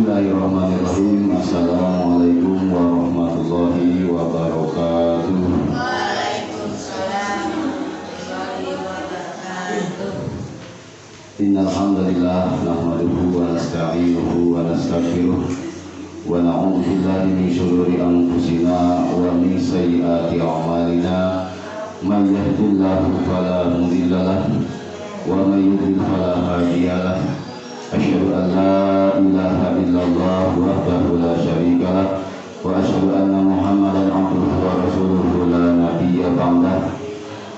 Bismillahirrahmanirrahim. Assalamualaikum warahmatullahi wabarakatuh. Waalaikumsalam warahmatullahi wabarakatuh. Innal hamdalillah nahmaduhu wa nasta'inuhu wa nastaghfiruh wa na'udzu billahi min shururi anfusina wa min sayyiati a'malina. Man yahdihillahu fala mudilla lahu wa man yudlil fala hadiya lahu. Asyhadu an la ilaha illallah wahdahu la syarika lah wa asyhadu anna Muhammadan abduhu wa rasuluhu la nabiyya ba'dah.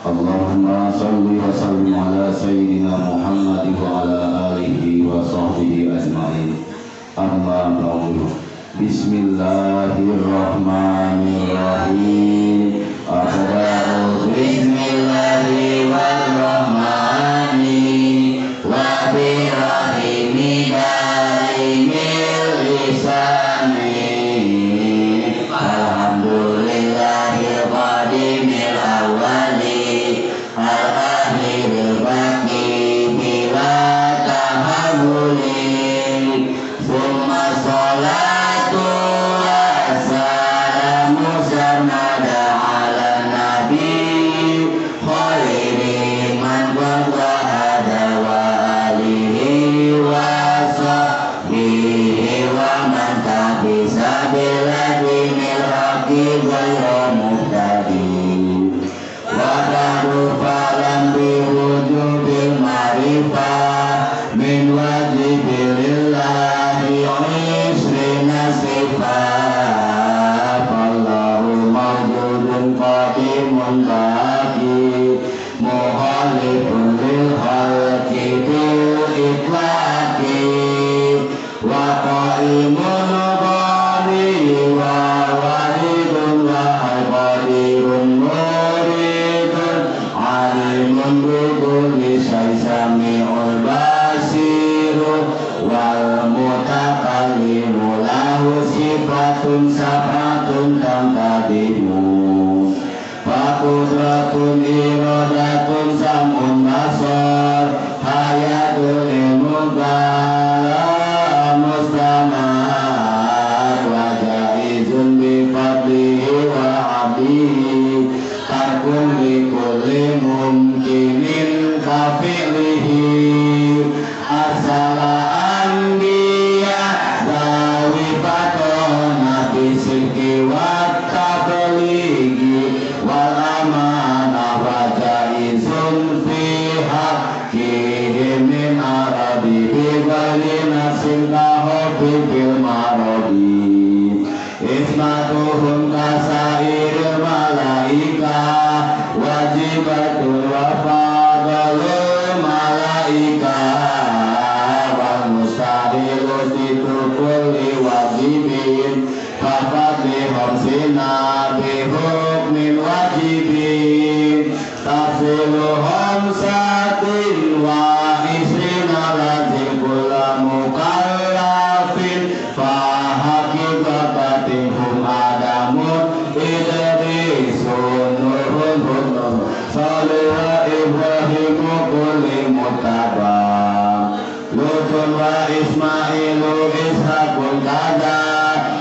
Allahumma salli wa sallim ala sayyidina Muhammad wa ala alihi wa sahbihi ajma'in. Amma ba'du. Bismillahirrahmanirrahim. Abda'u bismillahirrahmanirrahim wa birahimi darimil lisani. Alhamdulillahil qadimil awali al-akhiril baqi bila tahamuli. Summa sholatu wassalamu sarmada ala nabi khairi man wahada wa alihi wa sahbihi wa man tabisa biladinil haqi ghayra muhtadi. Wa ba'du falam biwujubil ma'rifah min wajibilillahi isrina sifat. Fallahu mawjudun qadimun baqi muhalifun lil khalqi bil itlaqi wa qaimun ghani wa wahidun wa qadirun muridun alimun bikulli syai' sami'ul basirun wal mutakallimu lahu sifatun safatun tangkadimu fakudratun iradatun samun basar hayatul ilmugala mustamad wa jaizun bifadlihi wa abdihi tarkun likulli mumkinin kafilihi. Asala anbiya dawi patona bisikki wa tablighi wal amanah wa jaizun fi haqqihim min arabi bi ghairi nafsin kahofi bil maradi. Ismatuhum kasairil malaika wajibatul wa fadalul malaika wal mustahilu situkuli wajibin fafadlihum sinabihum min wajibin tafsiluhum satin wa isrina lazim kula mukallafin fahaqiqatatihum adamun idrisun nurun hunum salih ibrahimu kulli mutaba lutun wa ismailu ishaqun kada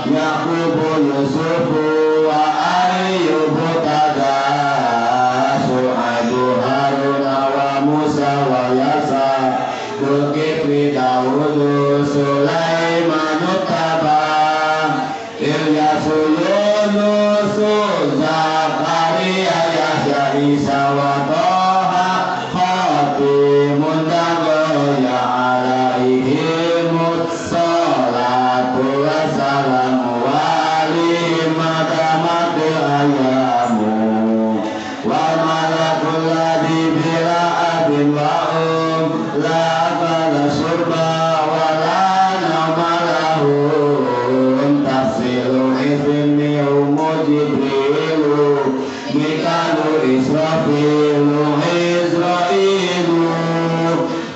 yaqubu yusufu wa ayyubu kada su'aibu haruna wa musa wa yasa dulkifli dawudu sulaimanu taba ilyasu yunusu zakaria yahya isa wa toha khatimun dagoya alaihimus salatu wassalamu alaihi madamatil ayamu wa malakul ladhi bila abin wa la bala surba wa la namalahum tafsilu izmi umujibrilu mikalu israfilu isra'ilu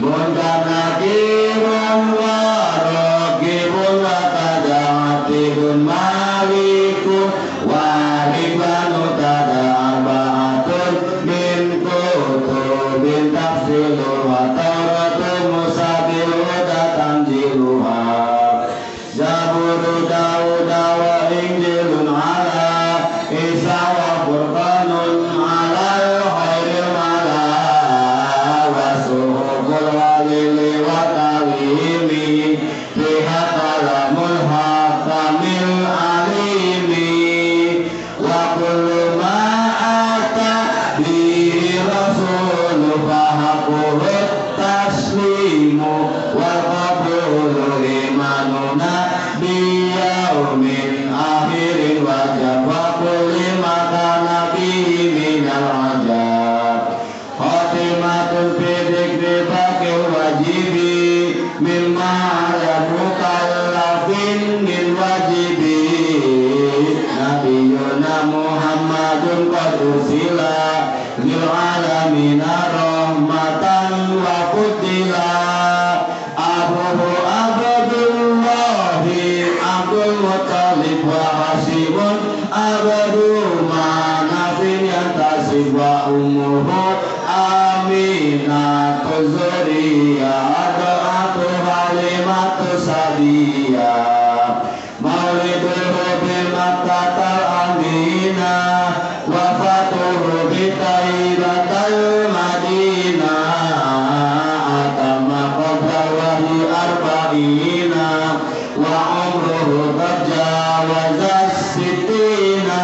muntanakirun wa raqibun wa tada'atibun malikun wa ribanu tada'arbaatun min kutubin tafsilu wa tawratun musabilu datanjiluha yaumin akhirin wajab wa kulli makana bihi minal ajab khatimatun fi dzikri bakil wajibi mimma ya mukallafin min wajibi nabiyuna Muhammadun qad ursila lil alamina rahmatan wa fudila abuhu abdullahi abdul muttalib wa hasimun abdu manafin yantasib wa umuhu aminatu zuriyah adatu halimatu sadiyah mauliduhu bimakkatal amina wafatuhu bitaibatal madinah atama qabla wahyi arba'ina wa umruhu tajawaza sittina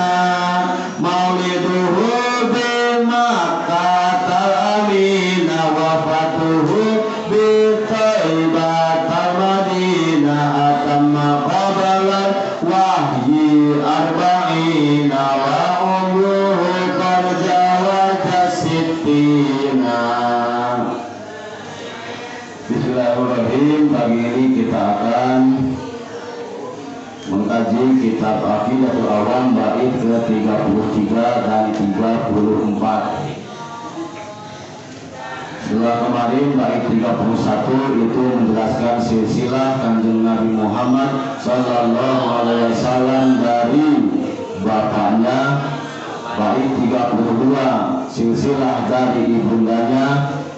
mauliduhu bimakkatal amina wafatuhu bitaibatal madinah atama qabla wahyi arba'ina wa umruhu tajawaza sittina. Bismillahirrahmanirrahim. Pagi ini kita akan mengkaji kitab Aqidatul Awam bait ke-33 dan 34. Setelah kemarin bait 31 itu menjelaskan silsilah Kanjeng Nabi Muhammad sallallahu alaihi wasallam dari bapaknya, bait 32 silsilah dari ibundanya.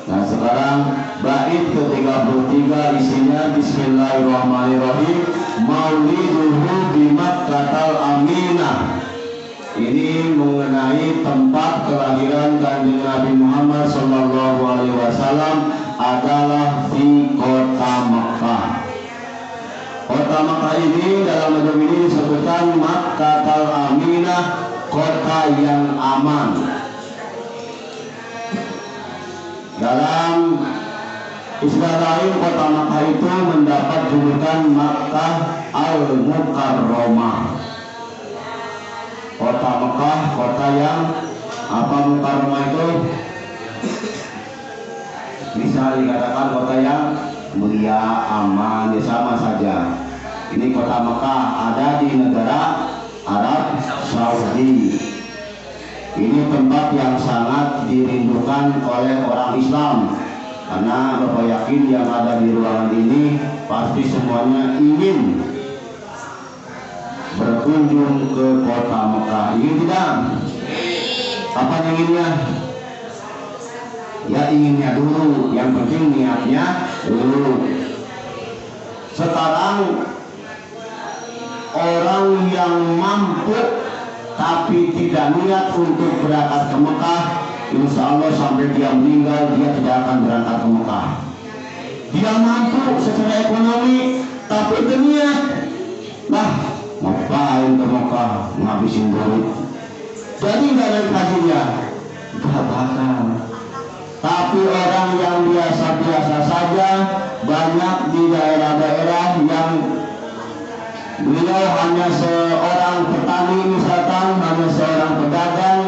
Nah sekarang bait ke-33 isinya bismillahirrahmanirrahim mauliduhu bimakkatal aminah. Ini mengenai tempat kelahiran Kanjeng Nabi Muhammad sallallahu alaihi wasallam adalah di kota Makkah. Kota Makkah ini dalam agama ini disebutkan Makkatal Aminah, kota yang aman. Dalam istilah lain kota Makkah itu mendapat julukan Makkah Al-Mukarramah. Kota Makkah, kota yang apa Mukarramah itu? Bisa dikatakan kota yang mulia, aman, ya sama saja. Ini kota Makkah ada di negara Arab Saudi. Ini tempat yang sangat dirindukan oleh orang Islam, karena Bapak yakin yang ada di ruangan ini pasti semuanya ingin berkunjung ke kota Makkah. Ingin tidak? Apa inginnya? Ya inginnya dulu, yang penting niatnya dulu. Sekarang orang yang mampu tapi tidak niat untuk berangkat ke Mekah, insya Allah sampai dia meninggal dia tidak akan berangkat ke Mekah. Dia mampu secara ekonomi tapi berniat, nah ngapain ke Mekah ngabisin duit, jadi nggak ada hasilnya, nggak bakal. Tapi orang yang biasa-biasa saja, banyak di daerah-daerah yang beliau hanya seorang petani misalkan, hanya seorang pedagang,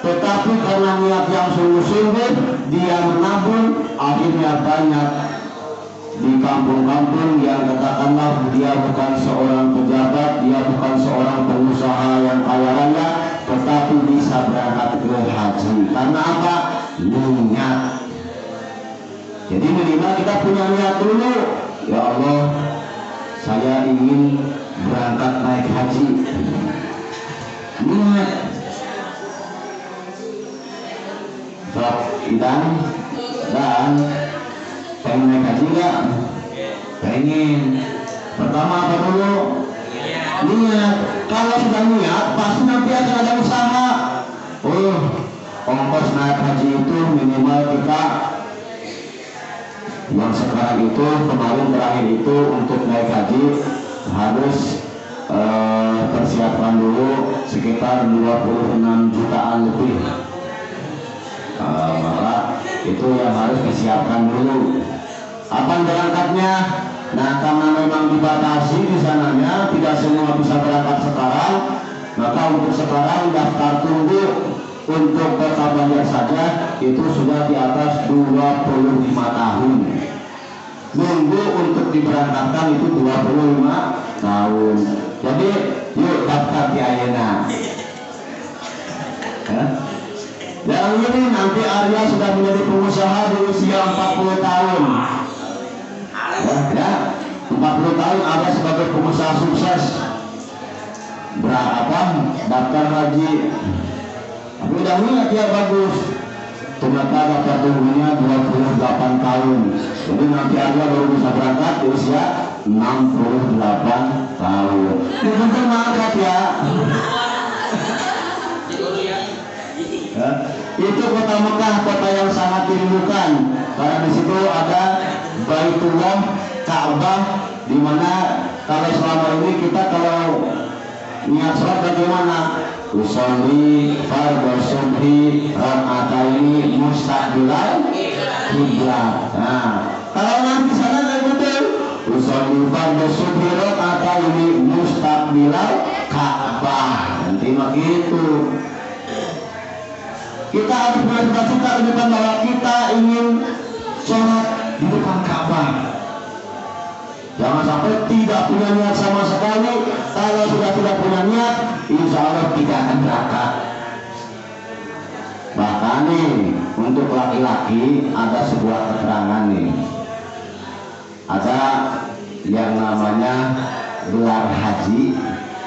tetapi karena niat yang sungguh-sungguh dia menabung, akhirnya banyak di kampung-kampung yang katakanlah dia bukan seorang pejabat, dia bukan seorang pengusaha yang kaya raya, tetapi bisa berangkat ke haji. Karena apa? Niat. Jadi minimal kita punya niat dulu. Ya Allah, saya ingin berangkat naik haji. Niat. Dan pengen naik haji nggak? Pengen. Pertama apa dulu? Niat. Kalau sudah niat, pasti nanti akan ada usaha. Ongkos naik haji itu minimal kita yang sekarang itu, kemarin terakhir itu untuk naik haji harus persiapkan dulu sekitar 26 jutaan lebih. Maka itu yang harus disiapkan dulu. Kapan berangkatnya? Nah, karena memang dibatasi di sananya tidak semua bisa berangkat sekarang, maka untuk sekarang daftar tunggu untuk Kota Banjar saja itu sudah di atas 25 tahun. Nunggu untuk diberangkatkan itu 25 tahun. Jadi yuk daftar di ayeuna. Dan ini nanti Arya sudah menjadi pengusaha di usia 40 tahun. Ya, 40 tahun Arya sebagai pengusaha sukses. Berapa daftar haji? Tapi udah ingat ya bagus. Ternyata daftar tunggunya 28 tahun. Jadi nanti Arya baru bisa berangkat di usia 68 tahun. Itu mangkat ya. Itu kota Mekah, kota yang sangat dirindukan karena di situ ada Baitullah, Ka'bah, di mana kalau selama ini kita kalau niat sholat bagaimana? Usolli fardhu subhi raka'ataini mustaqbilal kiblat. Nah, kalau nanti sana kayak betul. Usolli fardhu subhi raka'ataini mustaqbilal Ka'bah. Nanti begitu. Kita harus bercita-cita di depan bahwa kita ingin sholat di depan Ka'bah. Jangan sampai tidak punya niat sama sekali. Kalau sudah tidak punya niat, insya Allah tidak akan berangkat. Bahkan nih, untuk laki-laki ada sebuah keterangan nih. Ada yang namanya gelar haji,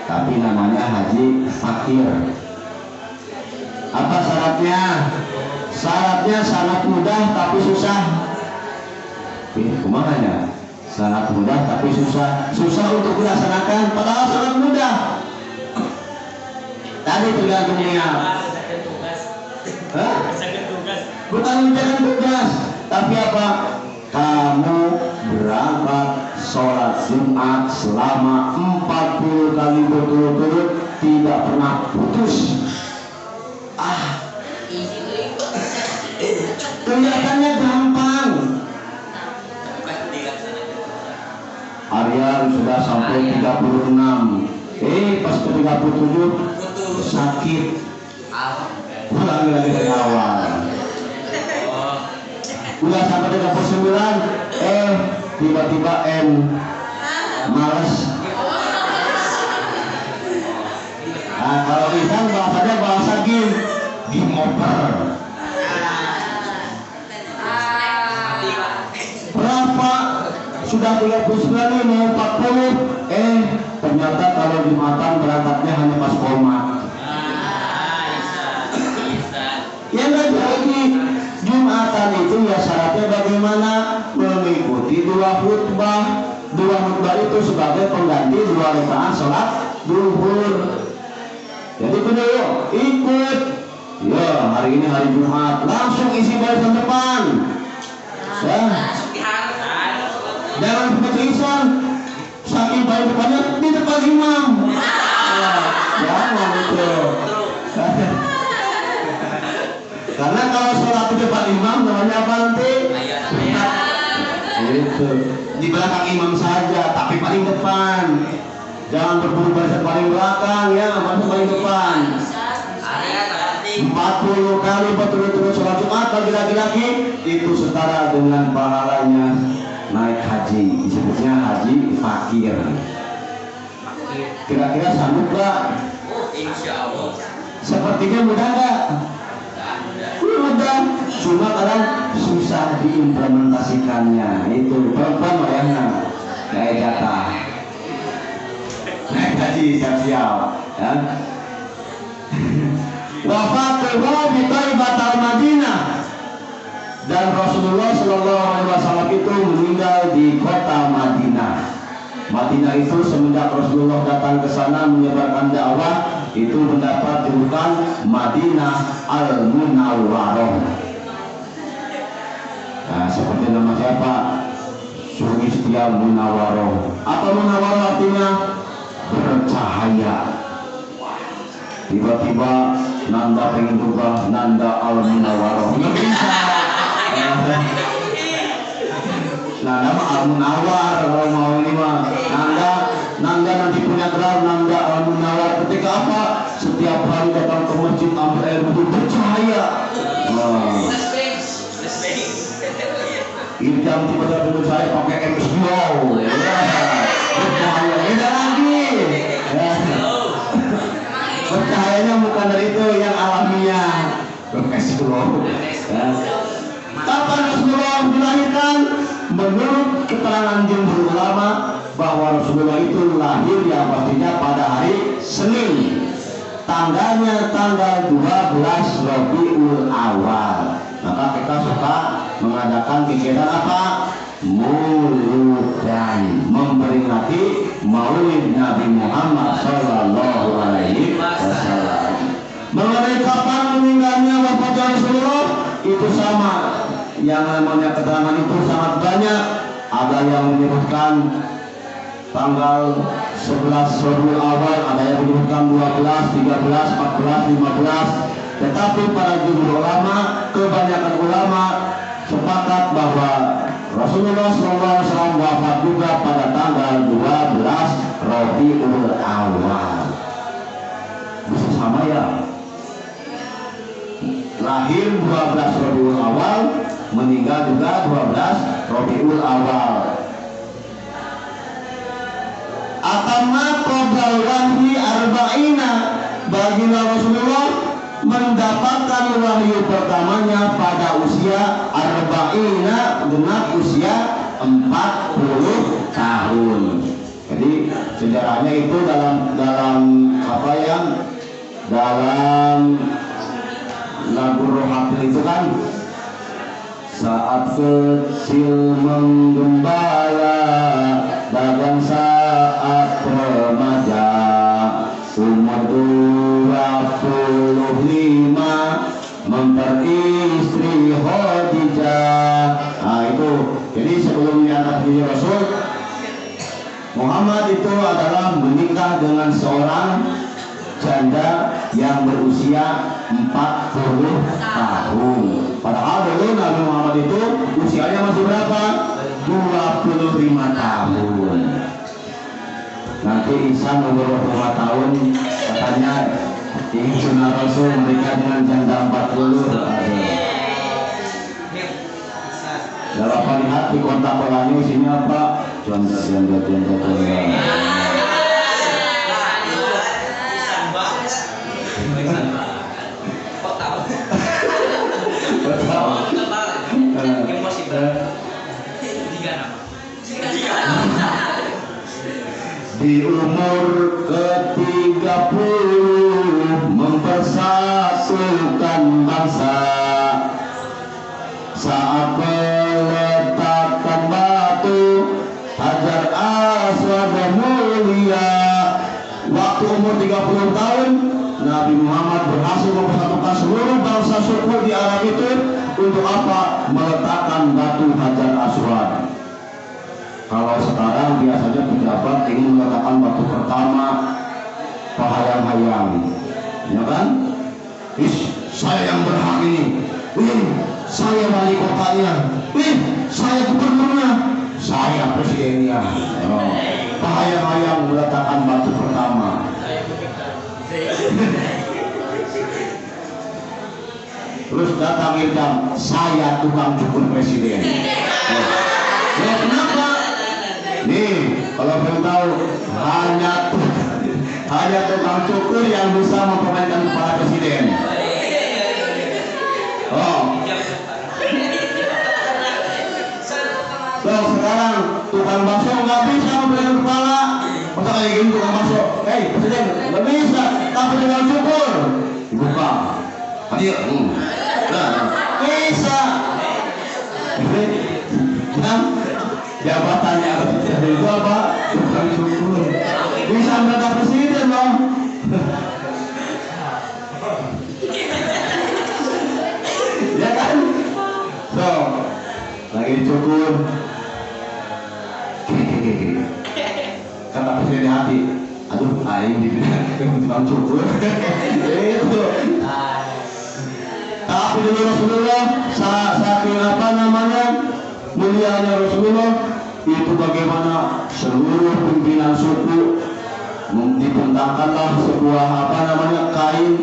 tapi namanya haji fakir. Apa syaratnya? Syaratnya sangat mudah tapi susah. Kumananya? Sangat mudah tapi susah. Susah untuk dilaksanakan padahal sangat mudah. Tadi tergantung niat. Bukan menjalankan tugas, tapi apa? Kamu berangkat sholat Jumat selama 40 kali berturut-turut tidak pernah putus. Kelihatannya gampang. Arya sudah sampai 36. Pas ke 37 sakit. Ulangi lagi dari awal. Udah sampai 39. Tiba-tiba males. Nah, kalau Isan bahasanya bahasa game over. Berapa? Sudah 39 nih, mau 40. Ternyata kalau Jumatan berangkatnya hanya pas komat. Ya nggak jadi. Jumatan itu ya syaratnya bagaimana? Mengikuti 2 khutbah. 2 khutbah itu sebagai pengganti 2 rakaat sholat zuhur. Jadi bener yuk, ikut. Ya, hari ini hari Jumat, langsung isi barisan depan. Jangan kekelisan. Saking baik depannya di depan imam. Jangan itu. Karena kalau sholat di depan imam namanya apa nanti? Itu di belakang imam saja, tapi paling depan. Jangan berburu barisan paling belakang ya, barisan paling depan. 40 kali berturut-turut sholat Jumat bagi laki-laki itu setara dengan pahalanya naik haji. Disebutnya haji fakir. Kira-kira sanggup gak? Insya Allah. Sepertinya mudah gak? Mudah. Cuma kadang susah diimplementasikannya. Itu perempuan wayangnya naik jatah, naik haji siap-siap ya. Wafatuhu bi Thaibatal Madinah, dan Rasulullah Shallallahu Alaihi Wasallam itu meninggal di kota Madinah. Madinah itu semenjak Rasulullah datang ke sana menyebarkan dakwah itu mendapat julukan Madinah Al Munawwaroh. Nah, seperti nama siapa? Sulistia Munawwaroh. Apa Munawwaroh artinya? Bercahaya. Tiba-tiba Nanda pengen berubah Nanda Al Munawwaroh. Nggak bisa. Nanda mah Al Munawwar kalau mau ini mah. Nanda Nanda nanti punya gelar Nanda Al-Munawwar. Ketika apa? Setiap hari datang ke masjid ambil air wudhu bercahaya. Ini jam tiba-tiba bercahaya pakai MS Glow. Bercahaya beda lagi. Bercahayanya bukan dari itu yang alamiah. MS Glow. Kapan Rasulullah dilahirkan? Menurut keterangan jumhur ulama bahwa Rasulullah itu lahir yang pastinya pada hari Senin. Tanggalnya tanggal 12 Rabiul Awal. Maka kita suka mengadakan kegiatan apa? Muludan, memperingati Maulid Nabi Muhammad Sallallahu Alaihi Wasallam. Mengenai kapan meninggalnya wafatnya Rasulullah itu sama. Yang namanya keterangan itu sangat banyak. Ada yang menyebutkan tanggal 11 Rabiul Awal, ada yang menyebutkan 12, 13, 14, 15. Tetapi para jumhur ulama, kebanyakan ulama sepakat bahwa Rasulullah SAW wafat juga pada tanggal 12 Rabiul Awal. Bisa sama ya? Lahir 12 Rabiul Awal, meninggal juga 12 Rabiul Awal. Atamma qabla wahyi arba'ina, baginda Rasulullah mendapatkan wahyu pertamanya pada usia arba'ina, genap usia 40 tahun. Jadi sejarahnya itu dalam apa ya? Dalam lagu Rohatil itu kan, saat kecil menggembala dan saat remaja umur 25 memperistri Khadijah. Nah itu, jadi sebelum diangkat menjadi Rasul, Muhammad itu adalah menikah dengan seorang janda yang berusia 40 tahun. Padahal dulu Nabi Muhammad itu usianya masih berapa? 25 tahun. Nanti Isa umur 25 tahun katanya ingin sunnah Rasul menikah dengan janda 40. Kalau apa lihat di kontak polanya isinya apa? Janda. Di umur ke-30 mempersatukan bangsa. Saat meletakkan batu Hajar Aswad mulia, waktu umur 30 tahun Nabi Muhammad berhasil mempersatukan seluruh bangsa suku di Arab itu. Untuk apa? Meletakkan batu Hajar Aswad. Kalau sekarang biasanya pejabat ingin meletakkan batu pertama pahayang-hayang, ya kan? Saya yang berhak ini. Saya wali kotanya. Saya gubernurnya. Saya presidennya. Pahayang-hayang meletakkan batu pertama. Terus datang Irjam, saya tukang cukur presiden. Ya kenapa? Nih, kalau belum tahu, hanya tukang cukur yang bisa mempermainkan kepala presiden. So sekarang tukang bakso nggak bisa mempermainkan kepala. Masa kayak gini tukang bakso, presiden nggak bisa, tapi dengan cukur dibuka. Hadir, bisa. Kan jabatannya itu apa? Tukang cukur. Bisa mendapat presiden loh. Ya kan? So, lagi cukur. Kata presiden di hati, aduh, aing dibilang tukang cukur. Itu. Tapi dulu Rasulullah saking apa namanya mulianya Rasulullah itu bagaimana seluruh pimpinan suku dibentangkanlah sebuah kain,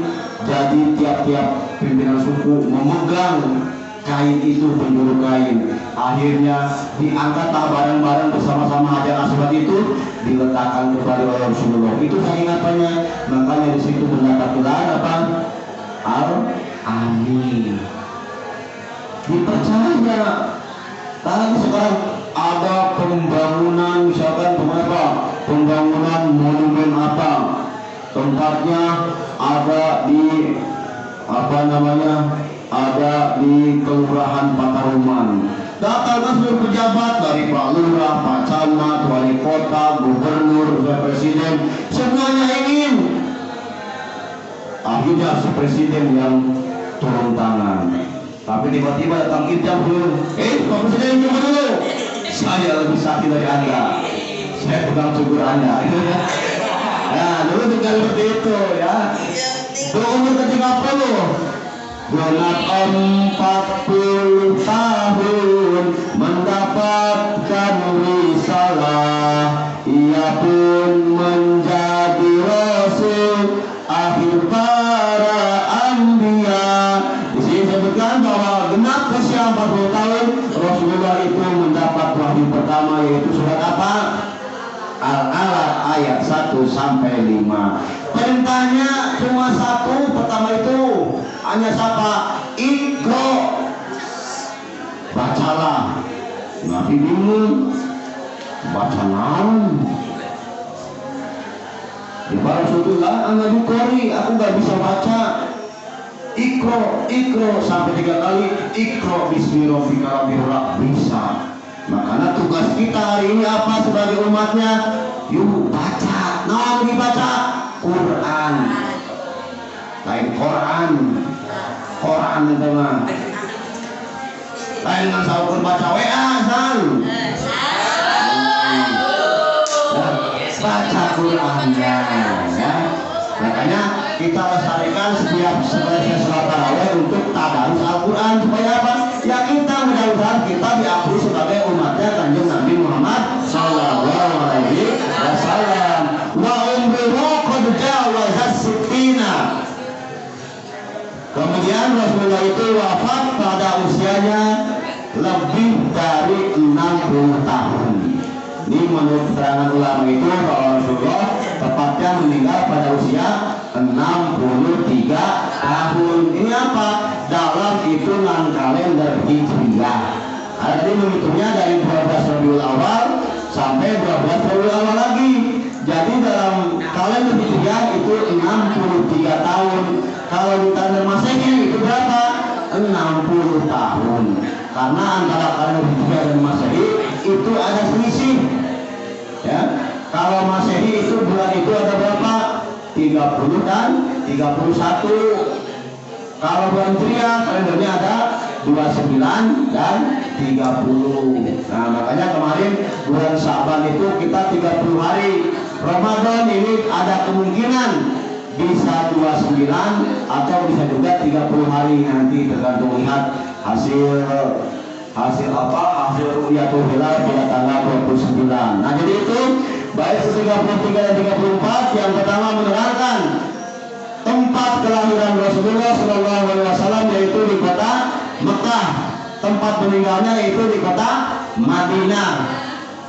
jadi tiap-tiap pimpinan suku memegang kain itu, penjuru kain. Akhirnya diangkatlah barang-barang bersama-sama hajar aswad itu diletakkan kembali oleh Rasulullah. Itu saking apanya? Makanya di situ mendapat gelar apa? Al-Amin. Dipercaya. Tapi sekarang ada pembangunan, misalkan pembangunan monumen apa, tempatnya ada di ada di Kelurahan Pataruman. Datang seluruh pejabat dari Pak Lurah, Pak Camat, Wali Kota, Gubernur, Presiden, semuanya ingin. Akhirnya si Presiden yang turun tangan. Tapi tiba-tiba datang Idam dulu. Pak Presiden tunggu dulu. Saya lebih sakit dari Anda. Saya pegang cukur Anda. Nah, dulu tinggal seperti itu ya. Berumur ke-30, genap 40 tahun mendapatkan risalah, ia pun menjadi rasul akhir para anbiya. Di sini disebutkan bahwa genap usia 40 tahun Rasulullah itu mendapat wahyu pertama, yaitu surat apa? Al-Alaq ayat 1 sampai 5. Perintahnya cuma satu, pertama itu hanya siapa? Iqra, bacalah. Nabi bingung, baca naon? Di Rasulullah anak dukori, aku nggak bisa baca. Iqra sampai 3 kali. Iqra bismi rabbika rabbil alaq, bisa. Makanya tugas kita hari ini apa sebagai umatnya? Yuk baca. Nah, dibaca Quran. Lain Quran itu mah. Lain dengan saukur baca WA san. Baca Qurannya ya. Makanya kita lestarikan setiap selesai sholat tarawih untuk tadarus Al-Quran, supaya apa? Ya kita mudah-mudahan kita diakui sebagai umatnya Kanjeng Nabi Muhammad sallallahu alaihi wasallam. Wa umruhu qad jawazas sittina. Kemudian Rasulullah itu wafat pada usianya lebih dari 60 tahun. Ini menurut keterangan ulama itu bahwa Rasulullah tepatnya meninggal pada usia 63 tahun. Ini apa? Dalam hitungan kalender Hijriah. Jadi menghitungnya dari 12 Rabiul Awal sampai 12 Rabiul Awal lagi. Jadi dalam kalender Hijriah itu 63 tahun. Kalau di kalender Masehi itu berapa? 60 tahun. Karena antara kalender Hijriah dan Masehi itu ada selisih. Ya. Kalau Masehi itu bulan itu ada berapa? 30 dan 31. Kalau bulan Hijriah kalendernya ada 29 dan 30. Nah, makanya kemarin bulan Syaban itu kita 30 hari. Ramadan ini ada kemungkinan bisa 29 atau bisa juga 30 hari, nanti tergantung lihat hasil ru'yatul hilal pada tanggal 29. Nah, jadi itu baik 33 dan 34 yang pertama menerangkan tempat kelahiran Rasulullah Shallallahu Alaihi Wasallam, yaitu di kota Mekah. Tempat meninggalnya yaitu di kota Madinah.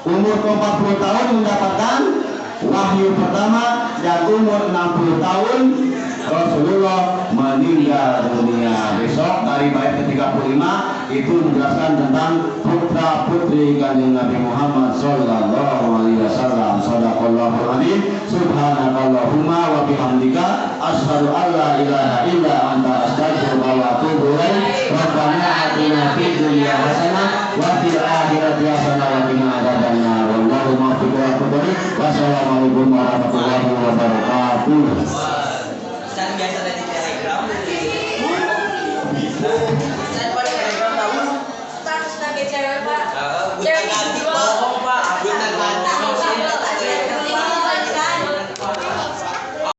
Umur 40 tahun mendapatkan wahyu pertama, dan umur 60 tahun Rasulullah meninggal dunia. Besok dari bait ke-35 itu menjelaskan tentang putra putri Kanjeng Nabi Muhammad sallallahu alaihi wasallam. Shadaqallahul adzim. Subhanakallahumma wa bihamdika asyhadu an la ilaha illa anta astaghfiruka wa atubu ilaik. Rabbana atina fid dunya hasanah wa fil akhirati hasanah wa qina adzabannar. Wallahu muwaffiq wa atubu. Wassalamualaikum warahmatullahi wabarakatuh. Dan biasa dari Telegram. Dan pada Telegram tahu status sebagai cewek, Pak. Cewek ganti bohong, Pak. Abis ganti